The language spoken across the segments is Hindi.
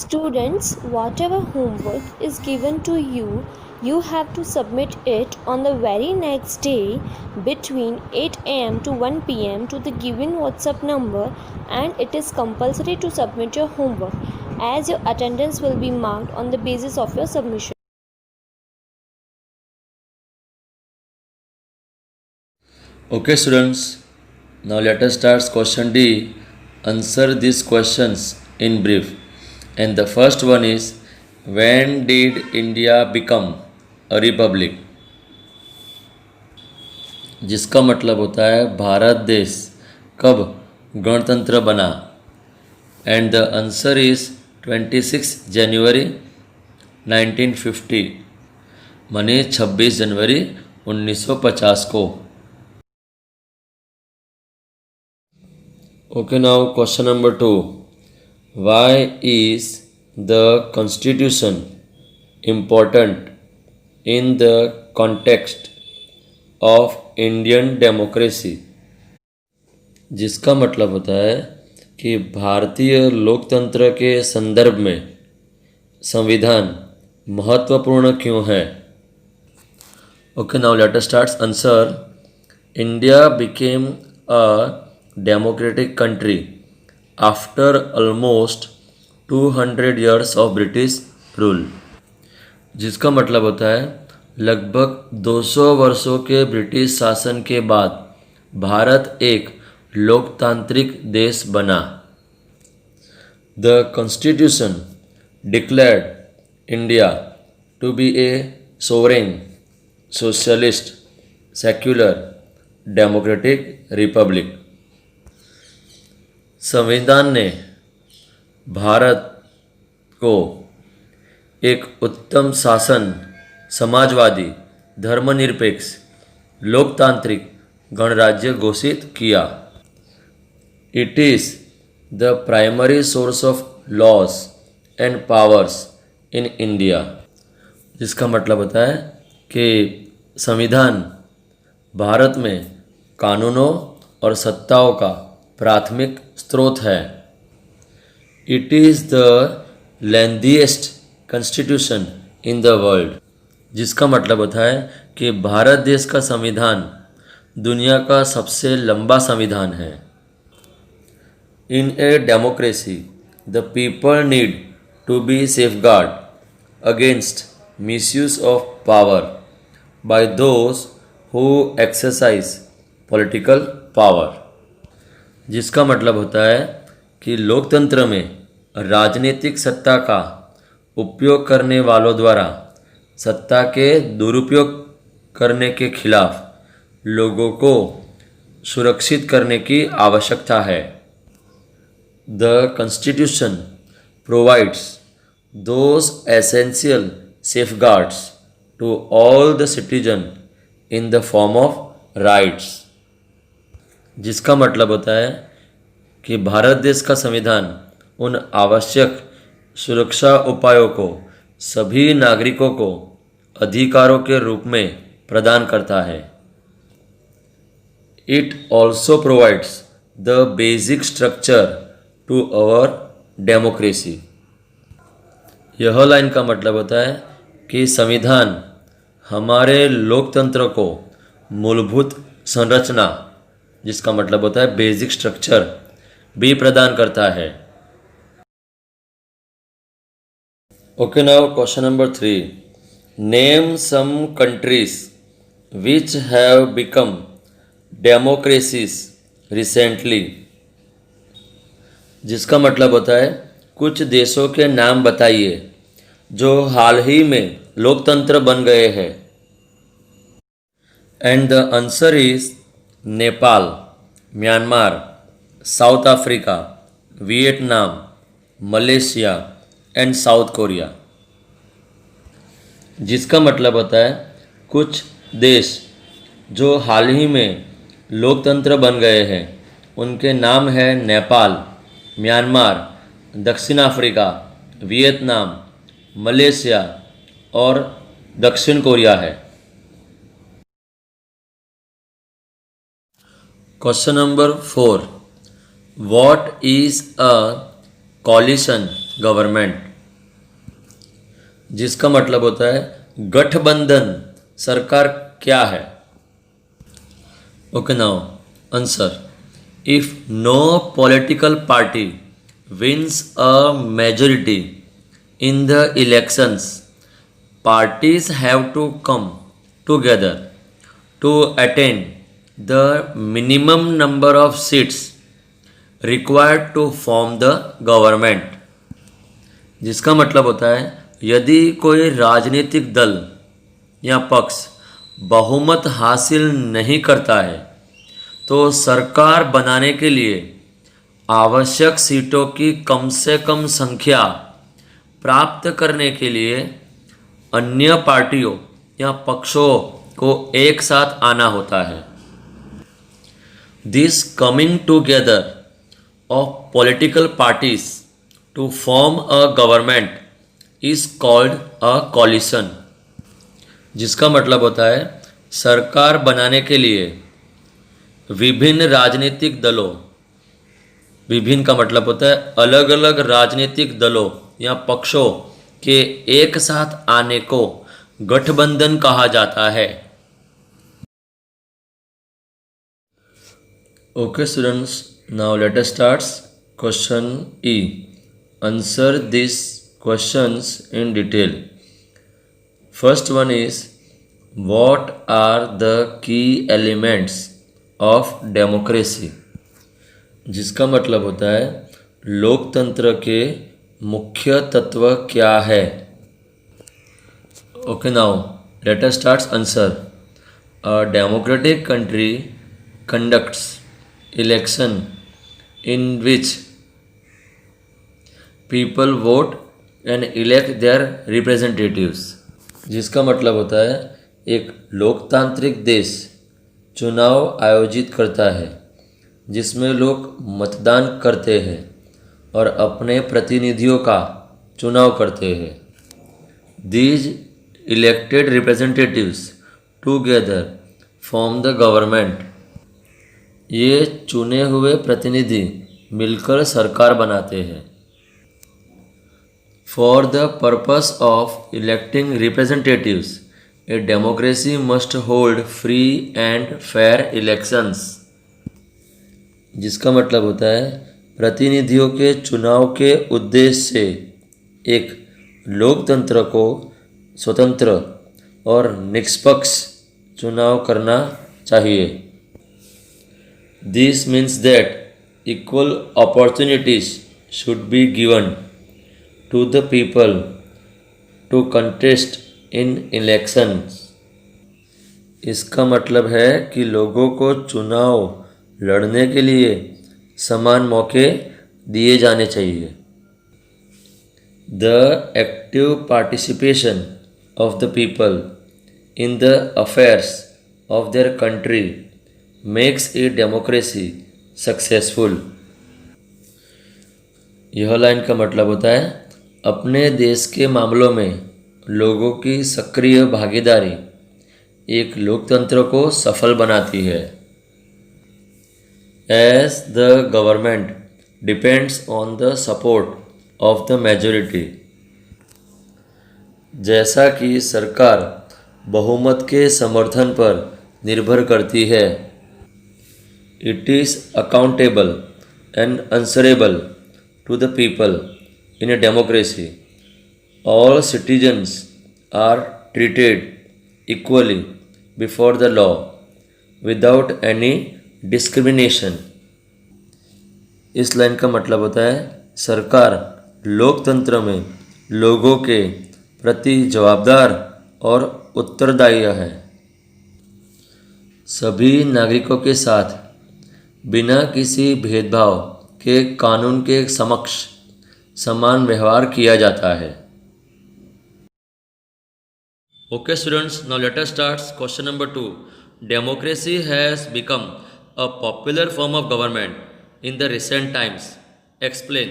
Students, whatever homework is given to you, you have to submit it on the very next day between 8 am to 1 pm to the given WhatsApp number, and it is compulsory to submit your homework as your attendance will be marked on the basis of your submission. Okay students, now let us start question D. Answer these questions in brief. And the first one is, when did India become a republic? जिसका मतलब होता है भारत देश कब गणतंत्र बना. एंड द आंसर इज 26 जनवरी 1950, माने 26 जनवरी 1950 को. Okay, now question number 2. Why is the constitution important in the context of Indian democracy? जिसका मतलब होता है कि भारतीय लोकतंत्र के संदर्भ में संविधान महत्वपूर्ण क्यों है. Okay, now let us start answer. India became a democratic country after almost 200 years of British rule. जिसका मतलब होता है लगभग 200 वर्षों के ब्रिटिश शासन के बाद भारत एक लोकतांत्रिक देश बना. The Constitution declared India to be a sovereign, socialist, secular, democratic republic. संविधान ने भारत को एक उत्तम शासन, समाजवादी, धर्मनिरपेक्ष, लोकतांत्रिक गणराज्य घोषित किया. It is the primary source of laws and powers in India. जिसका मतलब होता है कि संविधान भारत में कानूनों और सत्ताओं का प्राथमिक स्रोत है. It is the lengthiest constitution in the world. जिसका मतलब होता है कि भारत देश का संविधान दुनिया का सबसे लंबा संविधान है. In a democracy the people need to be safeguard against misuse of power by those who exercise political power. जिसका मतलब होता है कि लोकतंत्र में राजनीतिक सत्ता का उपयोग करने वालों द्वारा सत्ता के दुरुपयोग करने के खिलाफ लोगों को सुरक्षित करने की आवश्यकता है. The constitution provides those essential safeguards to all the citizen in the form of rights. जिसका मतलब होता है कि भारत देश का संविधान उन आवश्यक सुरक्षा उपायों को सभी नागरिकों को अधिकारों के रूप में प्रदान करता है. It also provides the basic structure to our democracy. यह लाइन का मतलब होता है कि संविधान हमारे लोकतंत्र को मूलभूत संरचना, जिसका मतलब होता है बेसिक स्ट्रक्चर, भी प्रदान करता है. Okay, now question number 3. Name some countries which have become democracies recently. जिसका मतलब होता है कुछ देशों के नाम बताइए जो हाल ही में लोकतंत्र बन गए हैं. And the answer is Nepal, Myanmar, south Africa, Vietnam, Malaysia and south Korea. जिसका मतलब होता है कुछ देश जो हाल ही में लोकतंत्र बन गए हैं उनके नाम है नेपाल, म्यांमार, दक्षिण अफ्रीका, वियतनाम, मलेशिया और दक्षिण कोरिया है. Question number 4. What is a coalition government? जिसका मतलब होता है गठबंधन सरकार क्या है। Okay now answer, if no political party wins a majority in the elections, parties have to come together to attain the minimum number of seats required to form the government। जिसका मतलब होता है यदि कोई राजनीतिक दल या पक्ष बहुमत हासिल नहीं करता है तो सरकार बनाने के लिए आवश्यक सीटों की कम से कम संख्या प्राप्त करने के लिए अन्य पार्टियों या पक्षों को एक साथ आना होता है। This coming together of political parties to form a government is called a coalition. जिसका मतलब होता है सरकार बनाने के लिए विभिन्न राजनीतिक दलों, विभिन्न का मतलब होता है अलग अलग राजनीतिक दलों या पक्षों के एक साथ आने को गठबंधन कहा जाता है। Okay students, now let us start question E. Answer this questions in detail. First one is what are the key elements of democracy. जिसका मतलब होता है लोकतंत्र के मुख्य तत्व क्या है। Okay now let us start answer. A democratic country conducts election in which people vote and elect their representatives. जिसका मतलब होता है एक लोकतांत्रिक देश चुनाव आयोजित करता है जिसमें लोग मतदान करते हैं और अपने प्रतिनिधियों का चुनाव करते हैं। These elected representatives together form the government. ये चुने हुए प्रतिनिधि मिलकर सरकार बनाते हैं। For the purpose of electing representatives a democracy must hold free and fair elections. जिसका मतलब होता है प्रतिनिधियों के चुनाव के उद्देश्य से एक लोकतंत्र को स्वतंत्र और निष्पक्ष चुनाव करना चाहिए। This means that equal opportunities should be given to the people to contest in elections. इसका मतलब है कि लोगों को चुनाव लड़ने के लिए समान मौके दिए जाने चाहिए। The active participation of the people in the affairs of their country makes a democracy successful. यह लाइन का मतलब होता है अपने देश के मामलों में लोगों की सक्रिय भागीदारी एक लोकतंत्र को सफल बनाती है। As the government depends on the support of the majority। जैसा कि सरकार बहुमत के समर्थन पर निर्भर करती है। It is accountable and answerable to the people in a democracy। All citizens are treated equally before the law without any discrimination. इस लाइन का मतलब होता है सरकार लोकतंत्र में लोगों के प्रति जवाबदार और उत्तरदायी है। सभी नागरिकों के साथ बिना किसी भेदभाव के कानून के समक्ष समान व्यवहार किया जाता है। Okay students, now let us start question number 2। Democracy has become a popular form of government in the recent times। explain।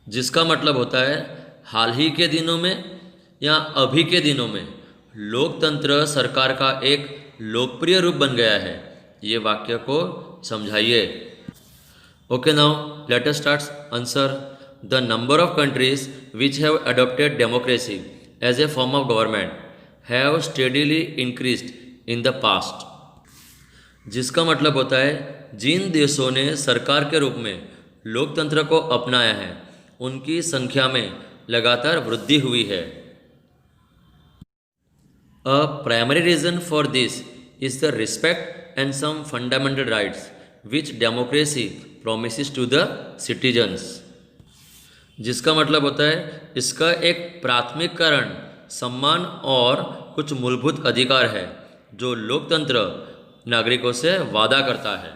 जिसका मतलब होता है हाल ही के दिनों में या अभी के दिनों में लोकतंत्र सरकार का एक लोकप्रिय रूप बन गया है। ये वाक्य को समझाइए। Okay now let us start answer. the number of countries which have adopted democracy as a form of government have steadily increased in the past. जिसका मतलब होता है जिन देशों ने सरकार के रूप में लोकतंत्र को अपनाया है उनकी संख्या में लगातार वृद्धि हुई है. A primary reason for this is the respect and some fundamental rights which democracy promises to the citizens. जिसका मतलब होता है इसका एक प्राथमिक कारण सम्मान और कुछ मूलभूत अधिकार है जो लोकतंत्र नागरिकों से वादा करता है.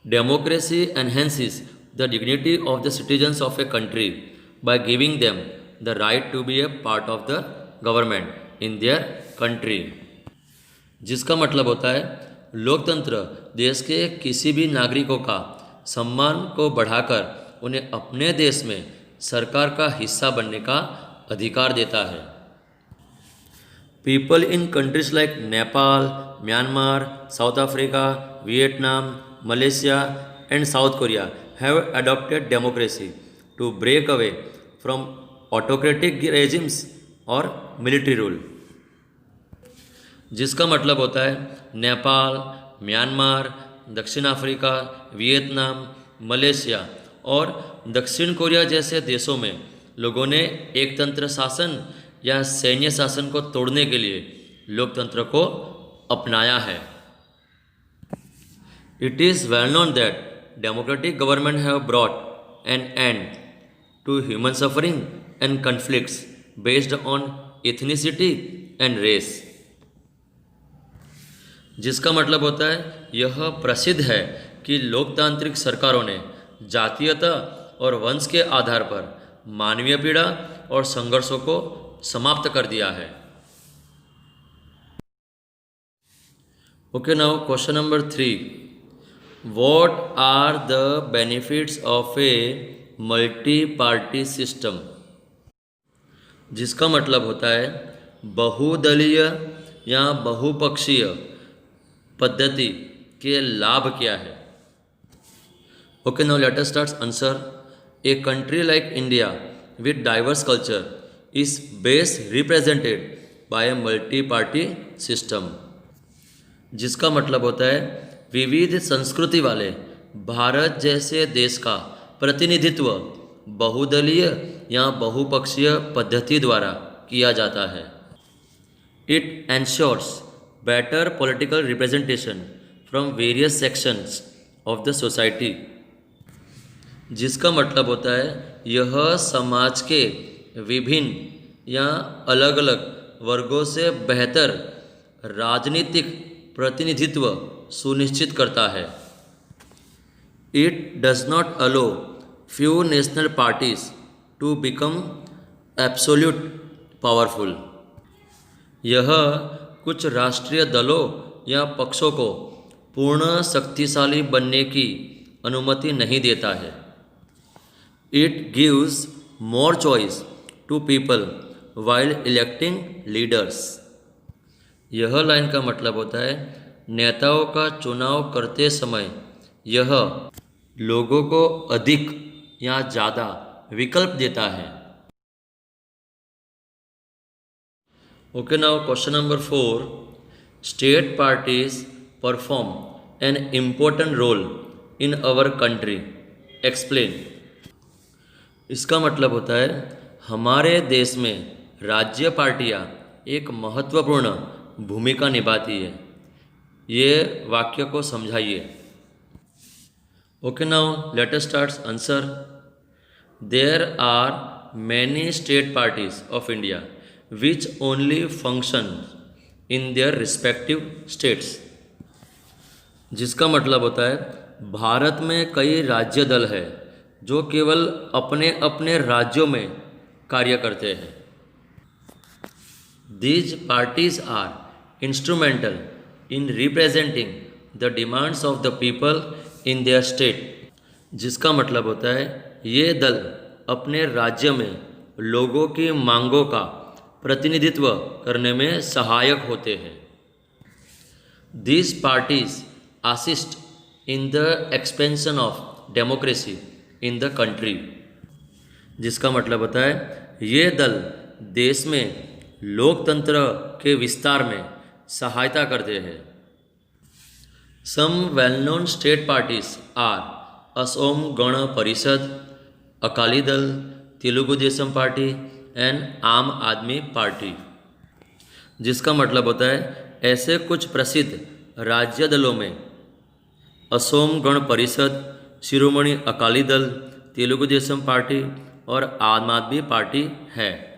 Democracy enhances the dignity of the citizens of a country by giving them the right to be a part of the government in their country. जिसका मतलब होता है लोकतंत्र देश के किसी भी नागरिकों का सम्मान को बढ़ाकर उन्हें अपने देश में सरकार का हिस्सा बनने का अधिकार देता है. People in countries like Nepal, Myanmar, South Africa, Vietnam, Malaysia and South Korea have adopted democracy to break away from autocratic regimes और मिलिट्री रूल. जिसका मतलब होता है नेपाल, म्यांमार, दक्षिण अफ्रीका, वियतनाम, मलेशिया और दक्षिण कोरिया जैसे देशों में लोगों ने एकतंत्र शासन या सैन्य शासन को तोड़ने के लिए लोकतंत्र को अपनाया है. It is well known that democratic government have brought an end to human suffering and conflicts based on ethnicity and race. जिसका मतलब होता है यह प्रसिद्ध है कि लोकतांत्रिक सरकारों ने जातीयता और वंश के आधार पर मानवीय पीड़ा और संघर्षों को समाप्त कर दिया है. Okay, now question number 3. What are the benefits of a multi-party system? जिसका मतलब होता है बहुदलीय या बहुपक्षीय पद्धति के लाभ क्या है. Okay, now let us start answer. A country like India with diverse culture is best represented by a multi-party system. जिसका मतलब होता है विविध संस्कृति वाले भारत जैसे देश का प्रतिनिधित्व बहुदलीय या बहुपक्षीय पद्धति द्वारा किया जाता है. It ensures better political representation from various sections of the society. जिसका मतलब होता है यह समाज के विभिन्न या अलग अलग वर्गों से बेहतर राजनीतिक प्रतिनिधित्व सुनिश्चित करता है. It does not allow few national parties to become absolute powerful. यह कुछ राष्ट्रीय दलों या पक्षों को पूर्ण शक्तिशाली बनने की अनुमति नहीं देता है. It gives more choice to people while electing leaders. यह लाइन का मतलब होता है नेताओं का चुनाव करते समय यह लोगों को अधिक या ज़्यादा विकल्प देता है. Okay, now question number 4. State parties perform an important role in our country. Explain. इसका मतलब होता है हमारे देश में राज्य पार्टियां एक महत्वपूर्ण भूमिका निभाती है. ये वाक्य को समझाइए. Okay, now let us start answer. There are many state parties of India which only function in their respective states. जिसका मतलब होता है भारत में कई राज्य दल है जो केवल अपने अपने राज्यों में कार्य करते हैं. These parties are instrumental in representing the demands of the people in their state. जिसका मतलब होता है ये दल अपने राज्य में लोगों की मांगों का प्रतिनिधित्व करने में सहायक होते हैं. These parties assist in the expansion of democracy in the country, जिसका मतलब होता है ये दल देश में लोकतंत्र के विस्तार में सहायता करते हैं। Some well known state parties are Asom Gana Parishad, Akali Dal, Telugu Desam party and आम आदमी पार्टी, जिसका मतलब होता है ऐसे कुछ प्रसिद्ध राज्य दलों में असोम गण परिषद, शिरोमणि अकाली दल, तेलुगु देशम पार्टी और आम आदमी पार्टी है।